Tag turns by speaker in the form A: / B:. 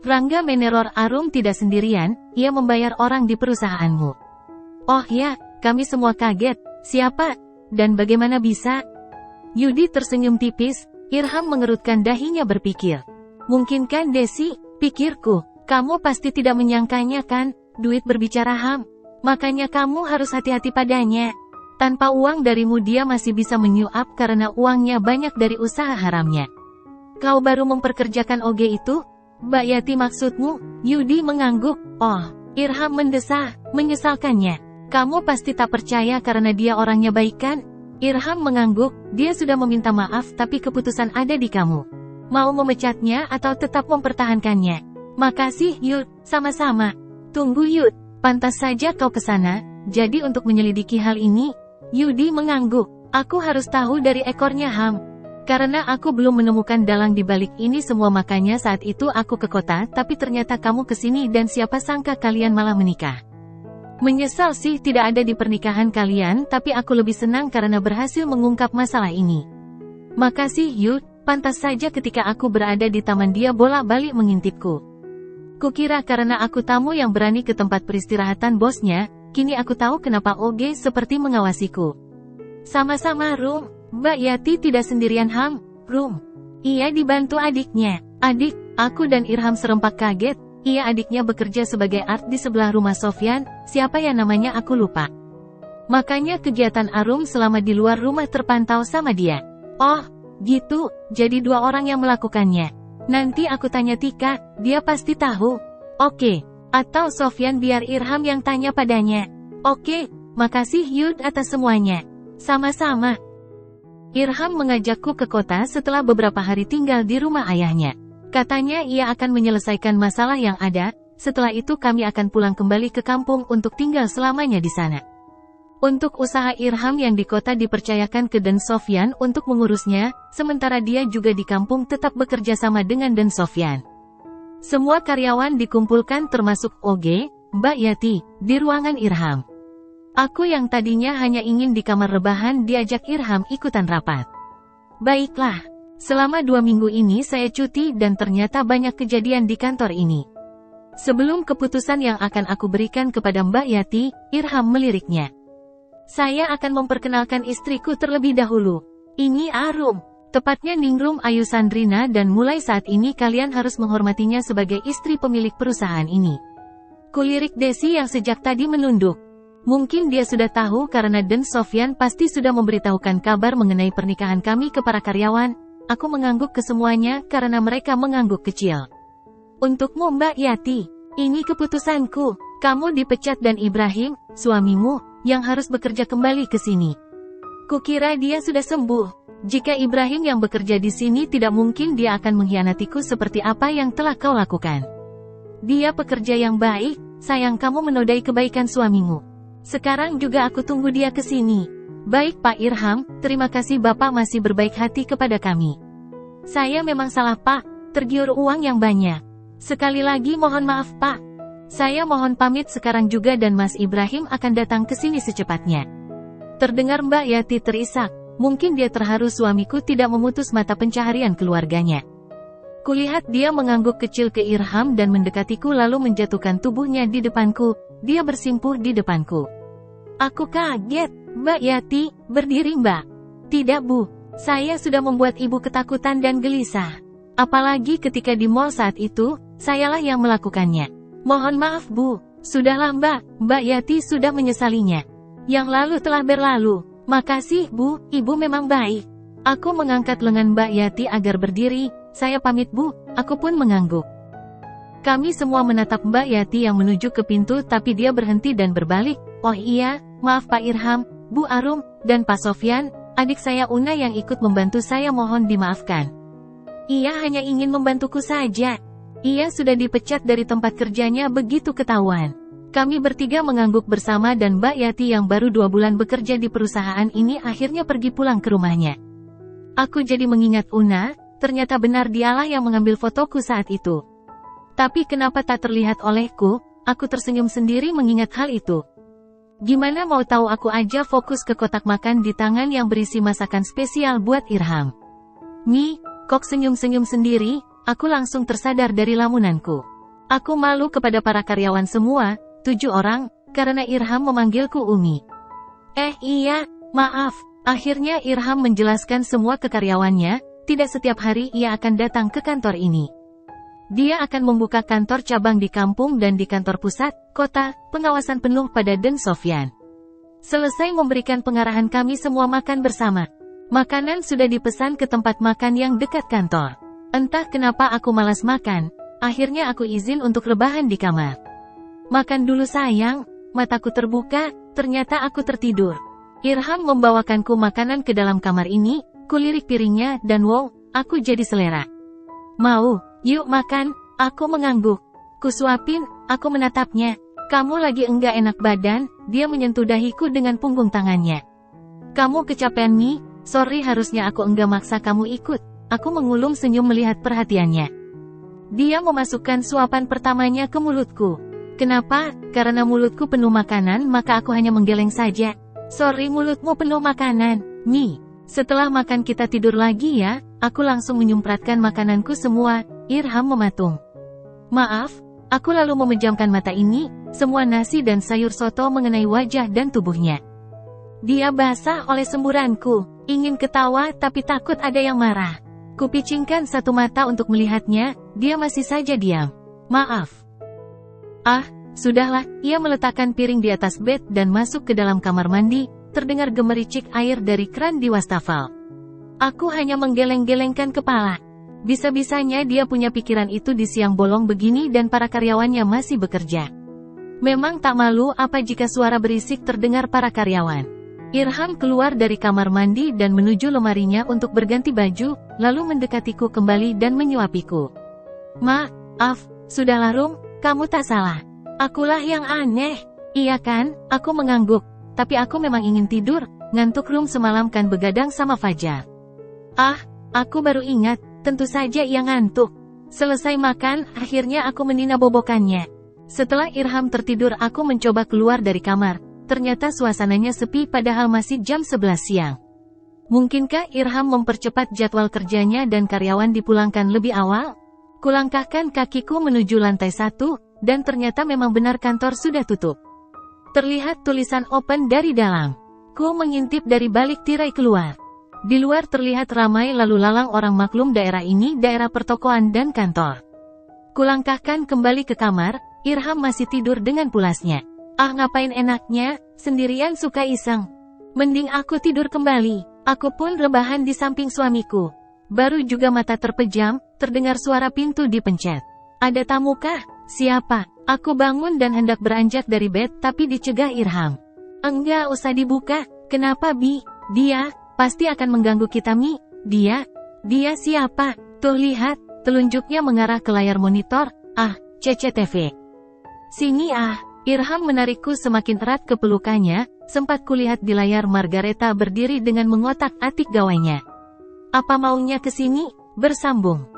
A: Rangga meneror Arum tidak sendirian, ia membayar orang di perusahaanmu. Oh ya, kami semua kaget. Siapa? Dan bagaimana bisa? Yudi tersenyum tipis, Irham mengerutkan dahinya berpikir. Mungkin kan Desi, pikirku, kamu pasti tidak menyangkanya kan, duit berbicara Ham. Makanya kamu harus hati-hati padanya. Tanpa uang darimu dia masih bisa menyuap karena uangnya banyak dari usaha haramnya. Kau baru memperkerjakan Oge itu? Mbak Yati maksudmu? Yudi mengangguk. Oh, Irham mendesah, menyesalkannya. Kamu pasti tak percaya karena dia orangnya baik kan? Irham mengangguk, dia sudah meminta maaf tapi keputusan ada di kamu. Mau memecatnya atau tetap mempertahankannya? Makasih Yud, sama-sama. Tunggu Yud, pantas saja kau ke sana, jadi untuk menyelidiki hal ini, Yudi mengangguk, aku harus tahu dari ekornya Ham. Karena aku belum menemukan dalang di balik ini semua makanya saat itu aku ke kota tapi ternyata kamu kesini dan siapa sangka kalian malah menikah. Menyesal sih tidak ada di pernikahan kalian tapi aku lebih senang karena berhasil mengungkap masalah ini. Makasih Yud, pantas saja ketika aku berada di taman dia bolak-balik mengintipku. Kukira karena aku tamu yang berani ke tempat peristirahatan bosnya, kini aku tahu kenapa Oge seperti mengawasiku. Sama-sama Rum, Mbak Yati tidak sendirian Ham, Rum. Ia dibantu adiknya. Adik, aku dan Irham serempak kaget. Iya adiknya bekerja sebagai art di sebelah rumah Sofyan, siapa ya namanya aku lupa. Makanya kegiatan Arum selama di luar rumah terpantau sama dia. Oh, gitu, jadi dua orang yang melakukannya. Nanti aku tanya Tika, dia pasti tahu. Oke, atau Sofyan biar Irham yang tanya padanya. Oke, makasih Yud atas semuanya. Sama-sama. Irham mengajakku ke kota setelah beberapa hari tinggal di rumah ayahnya. Katanya ia akan menyelesaikan masalah yang ada, setelah itu kami akan pulang kembali ke kampung untuk tinggal selamanya di sana. Untuk usaha Irham yang di kota dipercayakan ke Den Sofyan untuk mengurusnya, sementara dia juga di kampung tetap bekerja sama dengan Den Sofyan. Semua karyawan dikumpulkan termasuk Oge, Mbak Yati, di ruangan Irham. Aku yang tadinya hanya ingin di kamar rebahan diajak Irham ikutan rapat. Baiklah. Selama 2 minggu ini saya cuti dan ternyata banyak kejadian di kantor ini. Sebelum keputusan yang akan aku berikan kepada Mbak Yati, Irham meliriknya. Saya akan memperkenalkan istriku terlebih dahulu. Ini Arum, tepatnya Ningrum Ayu Sandrina dan mulai saat ini kalian harus menghormatinya sebagai istri pemilik perusahaan ini. Kulirik Desi yang sejak tadi menunduk. Mungkin dia sudah tahu karena Den Sofyan pasti sudah memberitahukan kabar mengenai pernikahan kami ke para karyawan. Aku mengangguk ke semuanya karena mereka mengangguk kecil. Untukmu Mbak Yati, ini keputusanku. Kamu dipecat dan Ibrahim, suamimu, yang harus bekerja kembali ke sini. Kukira dia sudah sembuh. Jika Ibrahim yang bekerja di sini tidak mungkin dia akan mengkhianatiku seperti apa yang telah kau lakukan. Dia pekerja yang baik, sayang kamu menodai kebaikan suamimu. Sekarang juga aku tunggu dia ke sini. Baik Pak Irham, terima kasih Bapak masih berbaik hati kepada kami. Saya memang salah Pak, tergiur uang yang banyak. Sekali lagi mohon maaf Pak. Saya mohon pamit sekarang juga dan Mas Ibrahim akan datang ke sini secepatnya. Terdengar Mbak Yati terisak, mungkin dia terharu suamiku tidak memutus mata pencaharian keluarganya. Kulihat dia mengangguk kecil ke Irham dan mendekatiku lalu menjatuhkan tubuhnya di depanku, dia bersimpuh di depanku. Aku kaget. Mbak Yati, berdiri Mbak. Tidak Bu, saya sudah membuat Ibu ketakutan dan gelisah. Apalagi ketika di mall saat itu, sayalah yang melakukannya. Mohon maaf Bu, sudahlah Mbak, Mbak Yati sudah menyesalinya. Yang lalu telah berlalu. Makasih Bu, Ibu memang baik. Aku mengangkat lengan Mbak Yati agar berdiri, saya pamit Bu, aku pun mengangguk. Kami semua menatap Mbak Yati yang menuju ke pintu tapi dia berhenti dan berbalik. Oh iya, maaf Pak Irham, Bu Arum, dan Pak Sofyan, adik saya Una yang ikut membantu saya mohon dimaafkan. Ia hanya ingin membantuku saja. Ia sudah dipecat dari tempat kerjanya begitu ketahuan. Kami bertiga mengangguk bersama dan Mbak Yati yang baru 2 bulan bekerja di perusahaan ini akhirnya pergi pulang ke rumahnya. Aku jadi mengingat Una, ternyata benar dialah yang mengambil fotoku saat itu. Tapi kenapa tak terlihat olehku, aku tersenyum sendiri mengingat hal itu. Gimana mau tahu aku aja fokus ke kotak makan di tangan yang berisi masakan spesial buat Irham. Kok senyum-senyum sendiri, aku langsung tersadar dari lamunanku. Aku malu kepada para karyawan semua, 7 orang, karena Irham memanggilku Umi. Iya, maaf. Akhirnya Irham menjelaskan semua ke karyawannya, tidak setiap hari ia akan datang ke kantor ini. Dia akan membuka kantor cabang di kampung dan di kantor pusat, kota, pengawasan penuh pada Den Sofyan. Selesai memberikan pengarahan kami semua makan bersama. Makanan sudah dipesan ke tempat makan yang dekat kantor. Entah kenapa aku malas makan, akhirnya aku izin untuk rebahan di kamar. Makan dulu sayang, mataku terbuka, ternyata aku tertidur. Irham membawakanku makanan ke dalam kamar ini, kulirik piringnya dan wow, aku jadi selera. Mau, yuk makan, aku mengangguk. Kusuapin, aku menatapnya. Kamu lagi enggak enak badan, dia menyentuh dahiku dengan punggung tangannya. Kamu kecapean Mi, sorry harusnya aku enggak maksa kamu ikut. Aku mengulum senyum melihat perhatiannya. Dia memasukkan suapan pertamanya ke mulutku. Kenapa? Karena mulutku penuh makanan maka aku hanya menggeleng saja. Sorry mulutmu penuh makanan, Mi. Setelah makan kita tidur lagi ya, aku langsung menyumpratkan makananku semua, Irham mematung. Maaf, aku lalu memejamkan mata ini, semua nasi dan sayur soto mengenai wajah dan tubuhnya. Dia basah oleh semburanku, ingin ketawa tapi takut ada yang marah. Kupicingkan satu mata untuk melihatnya, dia masih saja diam. Maaf. Sudahlah, ia meletakkan piring di atas bed dan masuk ke dalam kamar mandi, terdengar gemericik air dari kran di wastafel. Aku hanya menggeleng-gelengkan kepala. Bisa-bisanya dia punya pikiran itu di siang bolong begini dan para karyawannya masih bekerja. Memang tak malu apa jika suara berisik terdengar para karyawan. Irham keluar dari kamar mandi dan menuju lemarinya untuk berganti baju, lalu mendekatiku kembali dan menyuapiku. Maaf, sudahlah Rum, kamu tak salah. Akulah yang aneh. Iya kan, aku mengangguk. Tapi aku memang ingin tidur, ngantuk Rum semalam kan begadang sama Fajar. Aku baru ingat, tentu saja ia ngantuk. Selesai makan, akhirnya aku menina bobokannya. Setelah Irham tertidur aku mencoba keluar dari kamar. Ternyata suasananya sepi padahal masih jam 11 siang. Mungkinkah Irham mempercepat jadwal kerjanya dan karyawan dipulangkan lebih awal? Kulangkahkan kakiku menuju lantai 1, dan ternyata memang benar kantor sudah tutup. Terlihat tulisan open dari dalam. Ku mengintip dari balik tirai keluar. Di luar terlihat ramai lalu lalang orang maklum daerah ini daerah pertokoan dan kantor. Kulangkahkan kembali ke kamar, Irham masih tidur dengan pulasnya. Ngapain enaknya, sendirian suka iseng. Mending aku tidur kembali. Aku pun rebahan di samping suamiku. Baru juga mata terpejam, terdengar suara pintu dipencet. Ada tamu kah? Siapa? Aku bangun dan hendak beranjak dari bed tapi dicegah Irham. Enggak usah dibuka, kenapa Bi? Dia, pasti akan mengganggu kita Mi. Dia siapa? Tuh lihat, telunjuknya mengarah ke layar monitor, CCTV. Sini Irham menarikku semakin erat ke pelukannya, sempat kulihat di layar Margareta berdiri dengan mengotak-atik gawainya. Apa maunya ke sini? Bersambung.